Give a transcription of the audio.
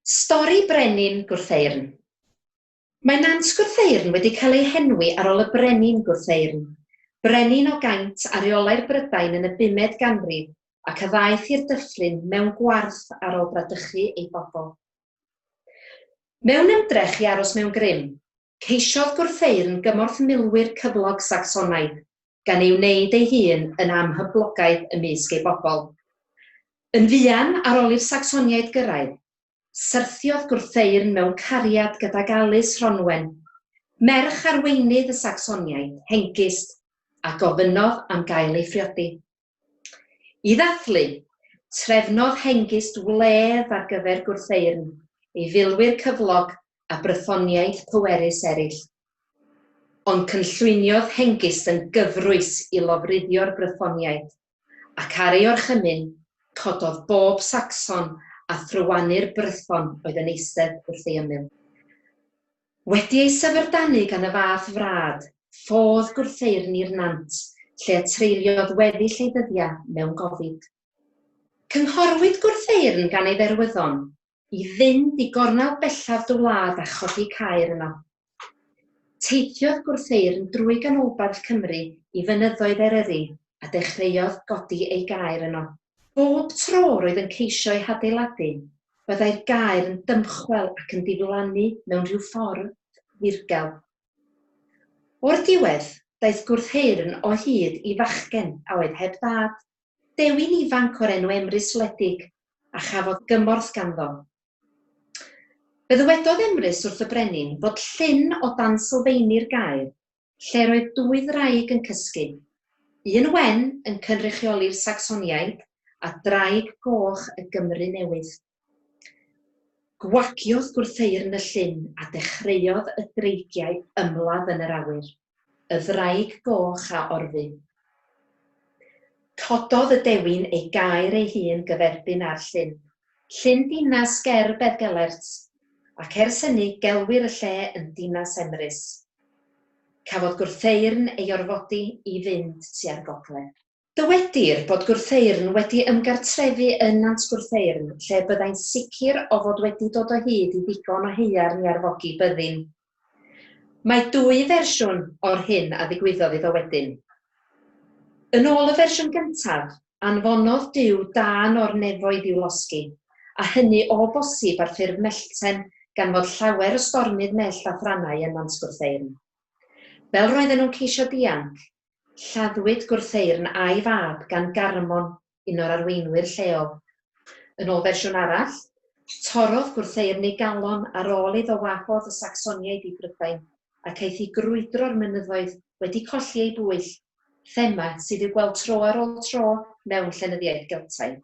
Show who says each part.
Speaker 1: Stori brenin Gwrtheyrn. Mae Nant Gwrtheyrn wedi cael ei henwi ar ôl y brenin Gwrtheyrn, brenin o gaint a reolai'r Brydain yn y 5eg ganrif ac addaeth i'r dyffryn mewn gwarth ar ôl bradychu ei bobl. Mewn ymdrech i aros mewn grym, ceisiodd Gwrtheyrn gymorth milwyr cyflog Sacsonaidd, gan ei wneud ei hun yn amhyblogaidd ymysg ei bobl. Yn fuan ar ôl i'r Sacsoniaid gyrraedd, syrthiodd Gwrtheyrn mewn cariad gydag Alys Rhonwen, merch arweinydd y Sacsoniaid, Hengist, a gofynnodd am gael ei phriodi. I ddathlu, trefnodd Hengist wledd ar gyfer Gwrtheyrn, ei filwyr cyflog a brythoniaeth pwerus eraill. Ond cynllwyniodd Hengist yn gyfrwys i lofruddio'r brythoniaid, ac ar ei orchymyn, cododd bob Sacson a thrywanu'r Brython oedd yn eistedd wrth ei ymyl. Wedi ei syfrdanu gan y fath frad, ffodd Gwrtheyrn i'r Nant, lle treuliodd weddill ei ddyddiau mewn gofid. Cynghorwyd Gwrtheyrn gan ei dderwyddon i fynd i gornel bellaf dy wlad a chodi caer yno. Teithiodd Gwrtheyrn drwy ganolbarth Cymru i fynyddoedd Eryri a dechreuodd godi ei gaer yno. Bob tro roedd yn ceisio ei hadeiladu, byddai'r gaer yn dymchwel ac yn diflannu mewn rhyw ffordd ddirgel. O'r diwedd, daeth Gwrtheyrn o hyd i fachgen a oedd heb dad, dewin ifanc o'r enw Emrys Wledig, a chafodd gymorth ganddo. Byddwedodd Emrys wrth y brenin fod llyn o dan sylfaenu'r gaer, lle roedd 2 ddraig yn cysgu, un wen yn cynrychioli'r Sacsoniaid a draig goch y Gymru newydd. Gwagiodd Gwrtheyrn y llyn a dechreuodd y dreigiau ymladd yn yr awyr, y ddraig goch a orfu. Cododd y dewin ei gaer ei hun gyferbyn ar llyn dinas ger Beddgelert, ac ers hynny gelwir y lle yn dinas Emrys. Cafodd Gwrtheyrn ei orfodi i fynd tua'r gogledd. Dywedir bod Gwrtheyrn wedi ymgartrefu yn Nant Gwrtheyrn, lle byddai'n sicr o fod wedi dod o hyd i ddigon o haearn i arfogi byddin. Mae 2 fersiwn o'r hyn a ddigwyddodd iddo wedyn. Yn ôl y fersiwn gyntaf, anfonodd Duw dan o'r nefoedd i'w losgi, a hynny o bosib ar ffurf mellten gan fod llawer o stormydd mell a thrannau yn Nant Gwrtheyrn. Fel roedden nhw'n ceisio dianc, lladdwyd Gwrtheyrn a'i fab gan Garmon, un o'r arweinwyr lleol. Yn ôl fersiwn arall, torodd Gwrtheyrn ei galon ar ôl iddo wahodd y Sacsoniaid i Brydain, ac aeth i grwydro'r mynyddoedd wedi colli ei bwyll, thema sydd i'w gweld tro ar ôl tro mewn llenyddiaeth Geltaidd.